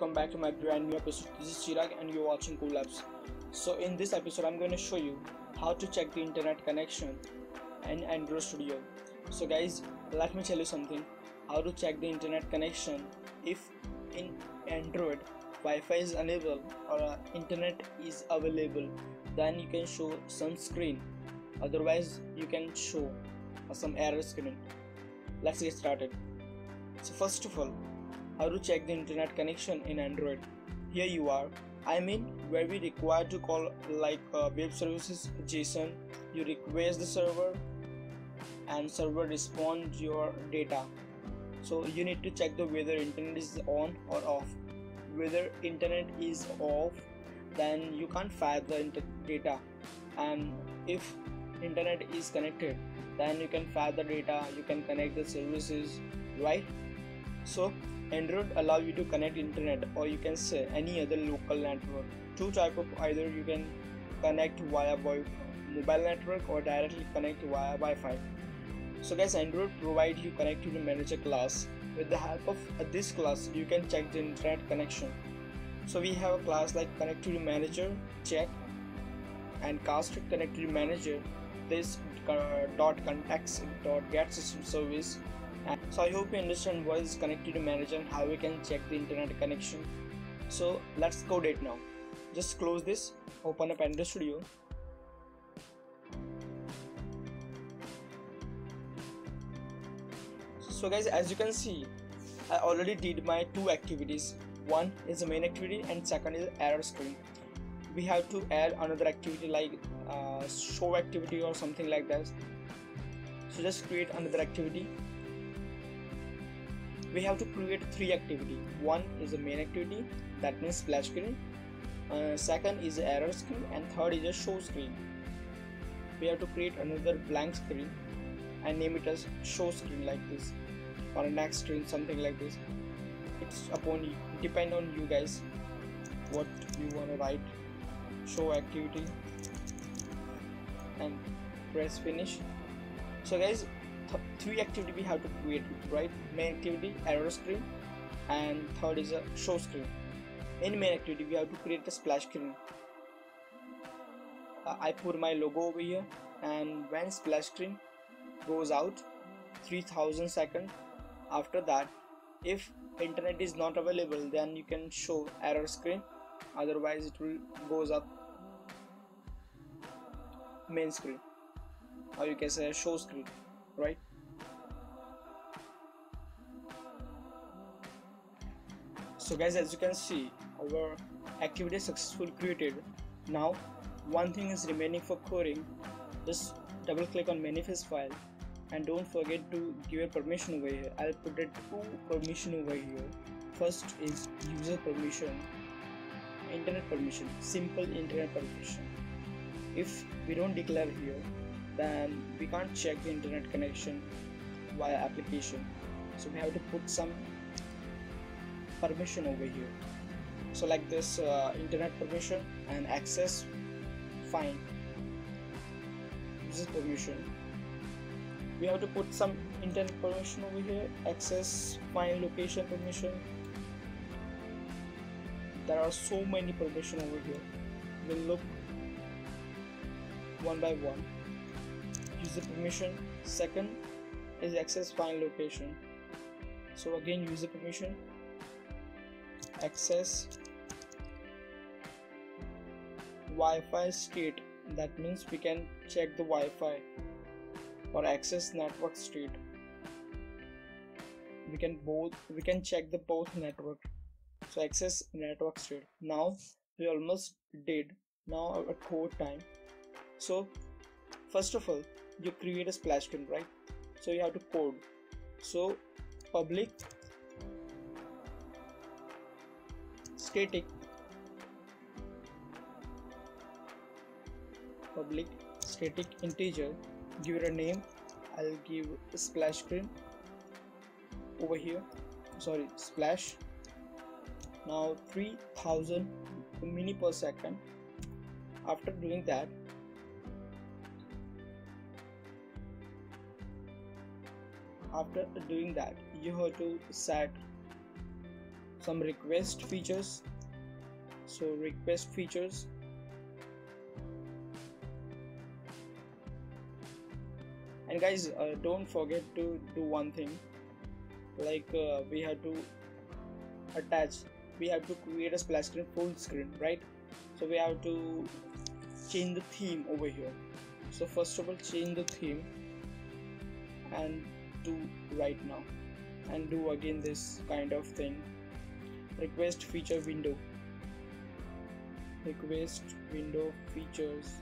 welcome back to my brand new episode. This is Chirag and you're watching CoolApps. So in this episode I'm going to show you how to check the internet connection in Android Studio. So guys, let me tell you something. How to check the internet connection if in Android Wi-Fi is unable or internet is available, then you can show some screen. Otherwise you can show some error screen. Let's get started. So first of all, how to check the internet connection in Android. Here you are. Where we require to call like web services JSON. You request the server and server responds your data. So you need to check the whether internet is on or off. Whether internet is off, then you can't fire the data, and if internet is connected, then you can fire the data, you can connect the services, right? So Android allow you to connect internet, or you can say any other local network. Two type of, either you can connect via mobile network or directly connect via Wi-Fi. So guys, Android provide you connectivity manager class. With the help of this class, you can check the internet connection. So we have a class like connectivity manager check and cast connectivity manager. This .context.get system service. So I hope you understand what is connectivity manager and how we can check the internet connection. So let's code it now. Just close this, open up Android Studio. So guys, as you can see, I already did my two activities. One is the main activity and second is error screen. We have to add another activity like show activity or something like that. So just create another activity. We have to create three activity. One is a main activity, that means splash screen. Second is the error screen, and third is a show screen. We have to create another blank screen and name it as show screen like this, or next screen, something like this. It's upon you, depend on you guys what you want to write. Show activity and press finish. So guys, three activity we have to create, right? Main activity, error screen, and third is a show screen. In main activity we have to create a splash screen. I put my logo over here, and when splash screen goes out 3000 seconds, after that if internet is not available, then you can show error screen, otherwise it will goes up main screen, or you can say show screen, right? So guys, as you can see, our activity is successfully created. Now one thing is remaining for coding. Just double click on manifest file and don't forget to give a permission over here. I'll put it two permission over here. First is user permission, internet permission, simple internet permission. If we don't declare here, then we can't check the internet connection via application. So we have to put some permission over here. So like this, internet permission and access find user permission. We have to put some internet permission over here, access find location permission. There are so many permission over here. We'll look one by one. User permission. Second is access find location. So again, user permission, access Wi-Fi state, that means we can check the Wi-Fi, or access network state. We can check the both network. So access network state. Now we almost did. Now our code time. So first of all, you create a splash screen, right? So you have to code. So public static integer, give it a name. I'll give a splash screen over here, sorry, splash. Now 3000 mini per second. After doing that, you have to set some request features. So request features, and guys, don't forget to do one thing, like we have to attach, we have to create a splash screen full screen, right? So we have to change the theme over here. So first of all, change the theme and do right now, and do again this kind of thing. Request feature window, request window features,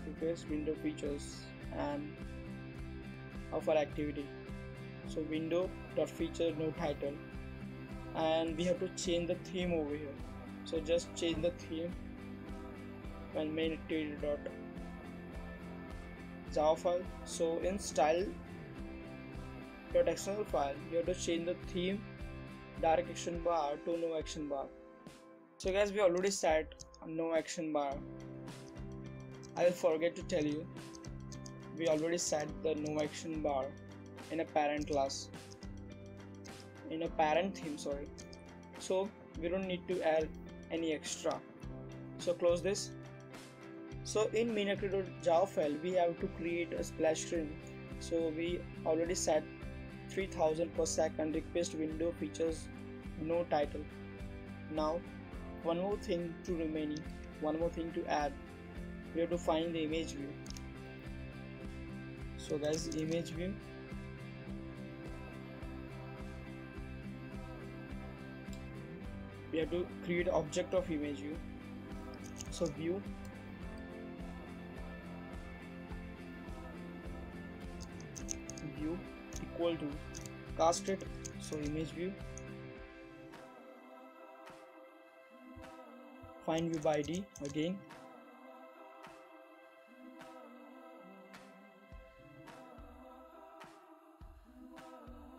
request window features, and offer activity. So window dot feature no title, and we have to change the theme over here. So just change the theme and main activity dot Java file. So in style dot XML file, you have to change the theme direct action bar to no action bar. So guys, we already set a no action bar. I will forget to tell you, we already set the no action bar in a parent class, in a parent theme, sorry. So we don't need to add any extra. So close this. So in main.java file, we have to create a splash screen. So we already set 3000 per second request window features no title. Now one more thing to remaining, one more thing to add, we have to find the image view. So guys, image view, we have to create object of image view. So view equal to casted, so image view, find view by ID again,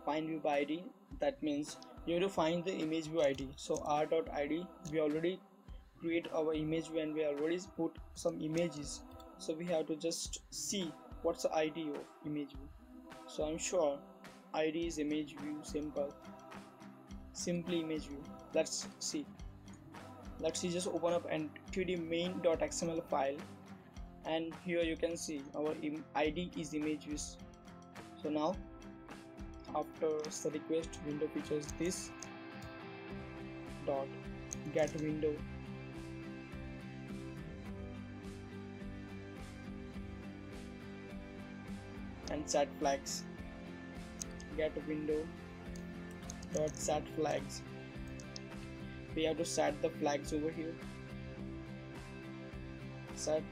find view by ID, that means you have to find the image view ID. So r.id, we already create our image view and we already put some images, so we have to just see what's the ID of image view. So I'm sure ID is image view, simply image view. Let's see, just open up and to the main.xml file, and here you can see our ID is image views. So now after the request window features, this dot get window, and set flags, get window dot set flags. We have to set the flags over here. Set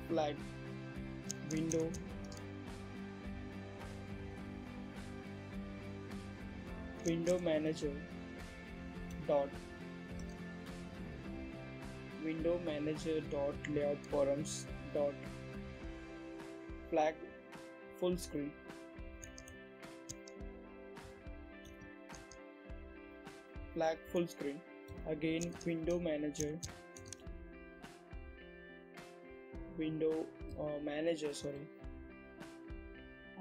flag window manager dot layout forums dot flag full screen. Flag full screen. Again window manager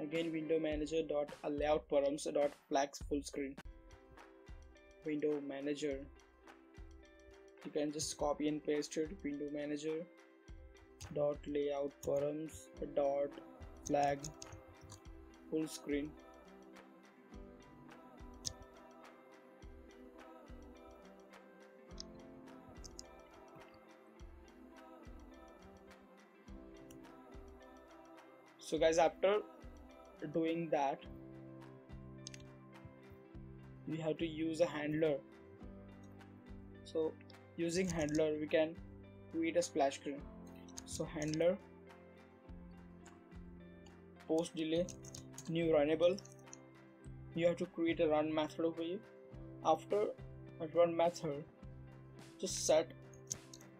again window manager dot layout forums dot flags full screen. Window manager, you can just copy and paste it, window manager dot layout forums dot flag full screen. So guys, after doing that, we have to use a handler. So using handler, we can create a splash screen. So handler post delay new runnable, you have to create a run method over here. After a run method, just set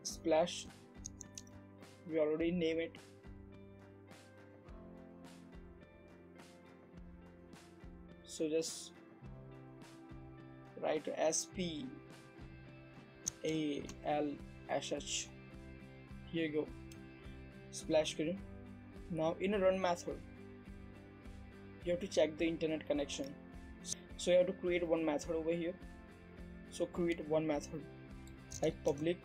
splash, we already name it, so just write SPALSH, here you go, splash screen. Now in a run method, you have to check the internet connection. So you have to create one method over here. So create one method like public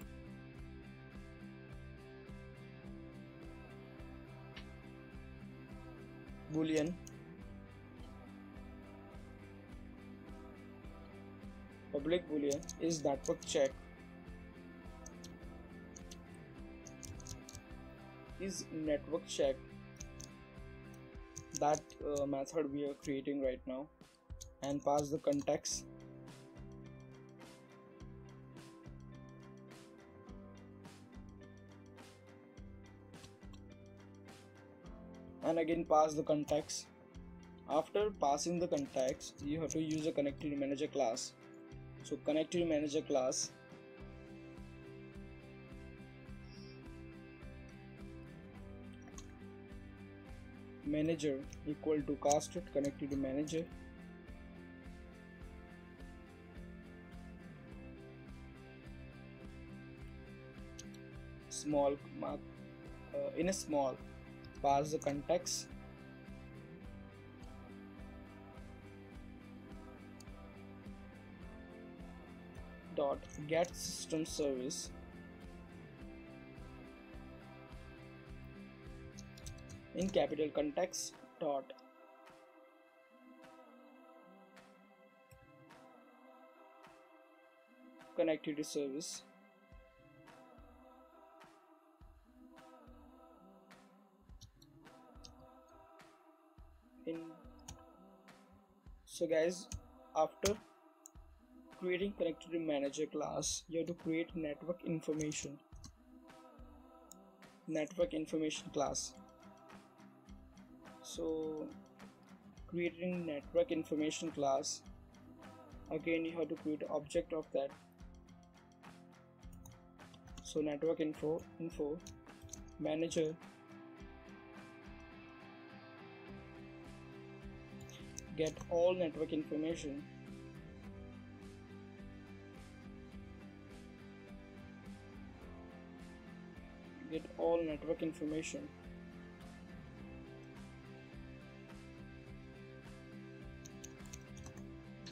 boolean is network check that method we are creating right now, and pass the context. And again pass the context. After passing the context, you have to use a connectivity manager class. So connectivity manager class manager equal to casted connectivity manager small mark in a small, pass the context dot get system service in capital context dot connectivity service in. So guys, after creating connectivity manager class, you have to create network information class. So creating network information class, again you have to create an object of that. So network info manager get all network information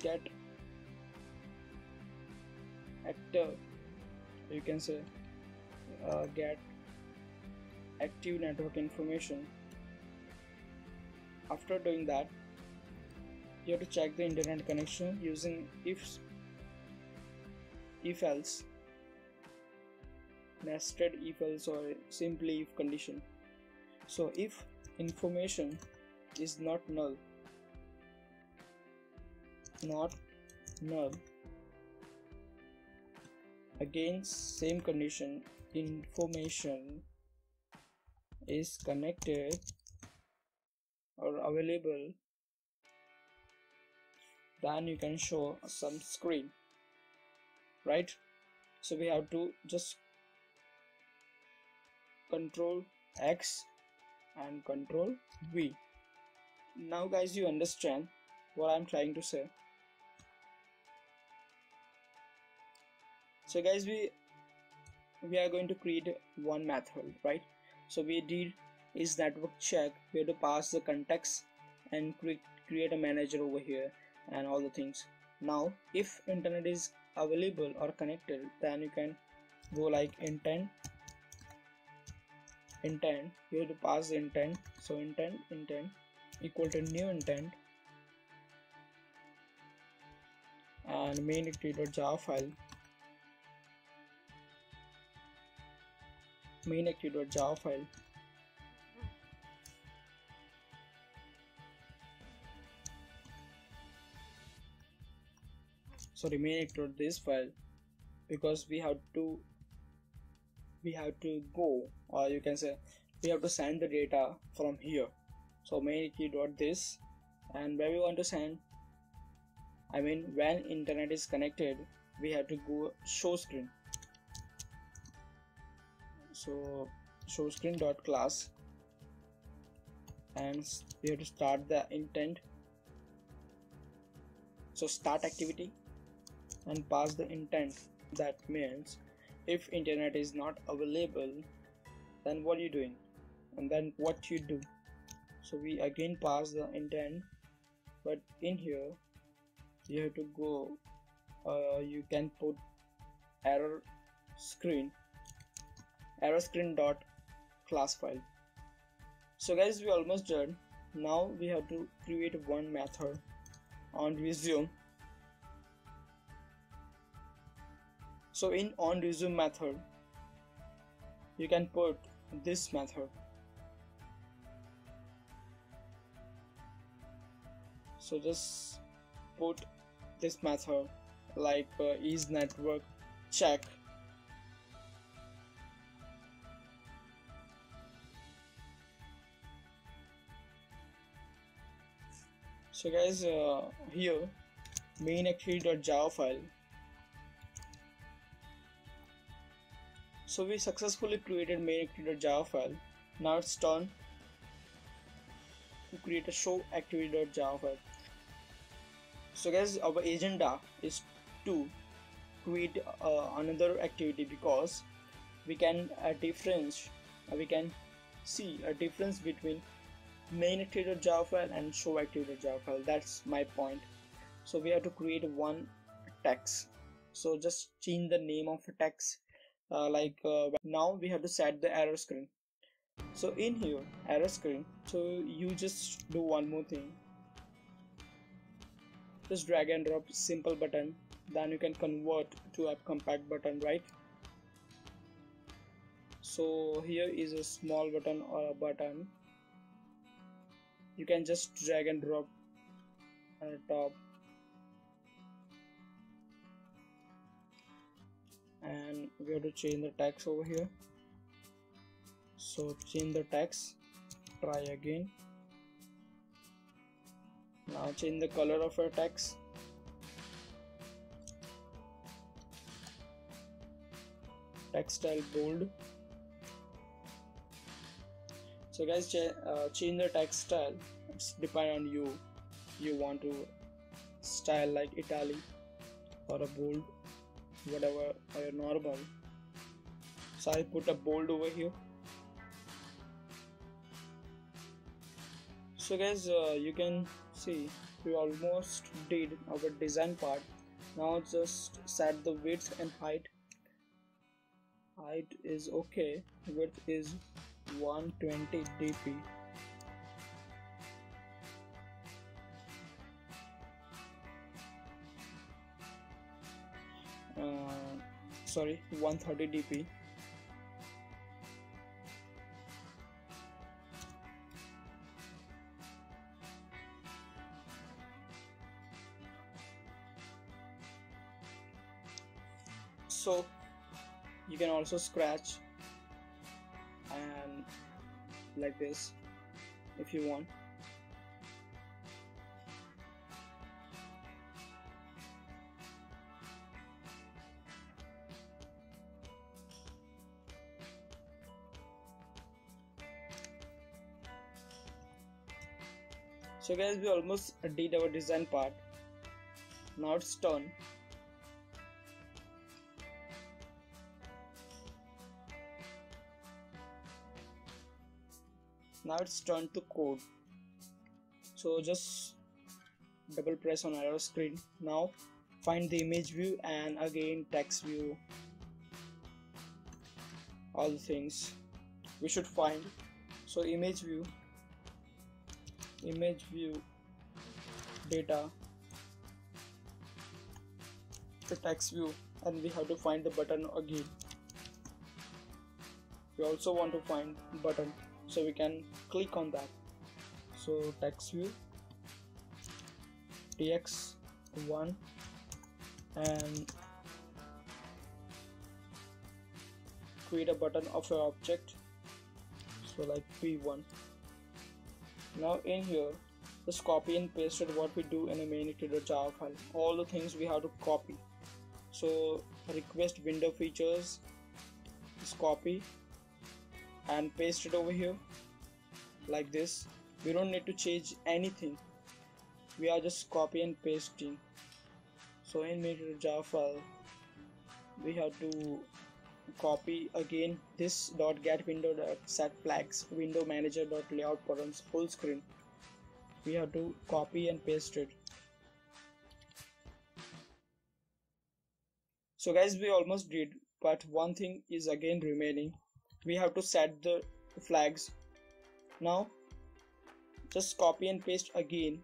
get actor, you can say get active network information. After doing that, you have to check the internet connection using if else, nested if else, or simply if condition. So if information is not null, again same condition, information is connected or available, then you can show some screen, right? So we have to just control X and control V. Now guys, you understand what I'm trying to say. So guys, we are going to create one method, right? So we did is network check. We have to pass the context and create a manager over here and all the things. Now if internet is available or connected, then you can go like intent, you have to pass the intent. So intent equal to new intent and main activity.java file, main activity.java file, sorry, main activity.this file, because we have to go, or you can say we have to send the data from here. So main activity.this, and where we want to send, I mean when internet is connected, we have to go show screen. So show screen dot class, and we have to start the intent. So start activity and pass the intent. That means if internet is not available, then what are you doing, and then what you do. So we again pass the intent, but in here you have to go you can put error screen dot class file. So guys, we almost done. Now we have to create one method on resume. So in on resume method, you can put this method. So just put this method like is network check. So guys, here main activity.java file. So we successfully created main activity.java file. Now it's turn to create a show activity.java file. So guys, our agenda is to create another activity, because we can see a difference between main activity.java file and show activity.java file. That's my point. So we have to create one text. So just change the name of a text. Now we have to set the error screen. So in here error screen, so you just do one more thing. Just drag and drop simple button, then you can convert to a compact button, right? So here is a small button or a button. You can just drag and drop on the top, and we have to change the text over here. So change the text, try again. Now change the color of your text. Text style bold. So guys, change the text style. It's depend on you. You want to style like italic or a bold, whatever, or a normal. So I put a bold over here. So guys, you can see we almost did our design part. Now just set the width and height. Height is okay, width is 120 dp. Sorry, 130 dp. So you can also scratch and like this if you want. So guys, we almost did our design part. Now it's done. Now it's turn to code. So just double press on arrow screen. Now find the image view and again text view. All the things we should find. So image view data, the text view, and we have to find the button again. We also want to find button, so we can click on that. So text view tx1 and create a button of your object, so like p1. Now in here just copy and paste it what we do in a main.java file. All the things we have to copy. So request window features, just copy and paste it over here like this. We don't need to change anything, we are just copy and pasting. So in main.java file we have to copy again this .get window set flags window manager layout buttons full screen. We have to copy and paste it. So guys, we almost did, but one thing is again remaining. We have to set the flags. Now just copy and paste again.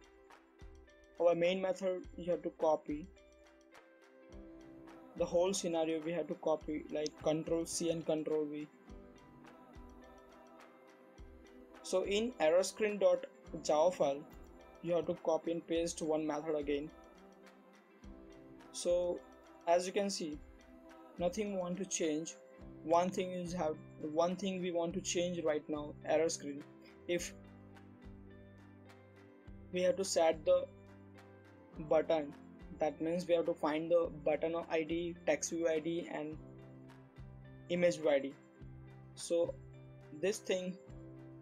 Our main method, you have to copy the whole scenario. We have to copy like Control C and Control V. So in error screen.java file, you have to copy and paste one method again. So as you can see, nothing we want to change. One thing we want to change right now, error screen. If we have to set the button, that means we have to find the button of ID, text view ID and image view ID. So this thing,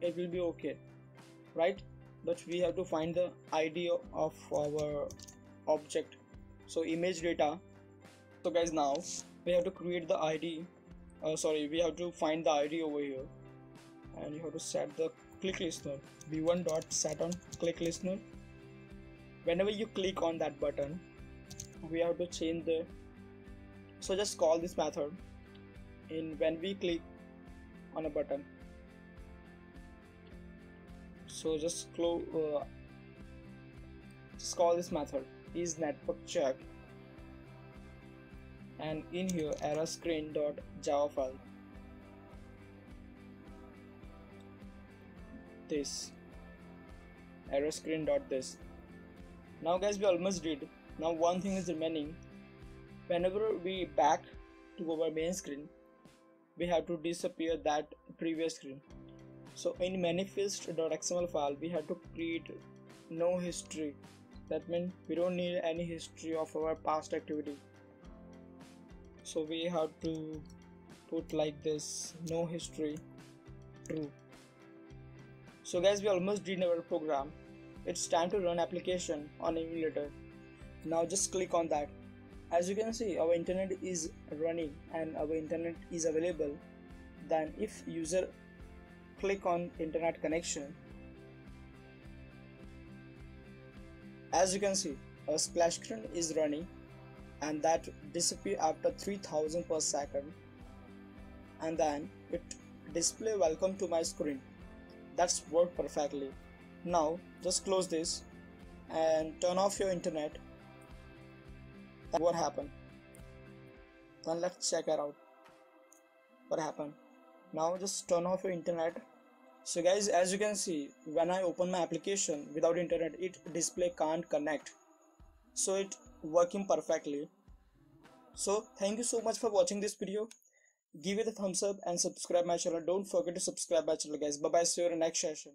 it will be okay, right? But we have to find the ID of our object. So image data. So guys, now we have to create the ID. We have to find the ID over here, and you have to set the click listener v1.set on click listener. Whenever you click on that button, we have to change the, so just call this method in when we click on a button. So just call this method is network check, and in here error screen.java file, this error screen.this. Now guys, we almost did. Now one thing is remaining. Whenever we back to our main screen, we have to disappear that previous screen. So in manifest.xml file, we have to create no history. That means we don't need any history of our past activity. So we have to put like this, no history, true. So guys, we almost did our program. It's time to run application on emulator. Now just click on that. As you can see, our internet is running and our internet is available. Then if user click on internet connection, as you can see, a splash screen is running and that disappear after 3000 per second, and then it display welcome to my screen. That's worked perfectly. Now just close this and turn off your internet. What happened? Then let's check it out. What happened? Now just turn off your internet. So guys, as you can see, when I open my application without internet, it display can't connect. So it working perfectly. So thank you so much for watching this video. Give it a thumbs up and subscribe my channel. Don't forget to subscribe my channel guys. Bye bye, see you in the next session.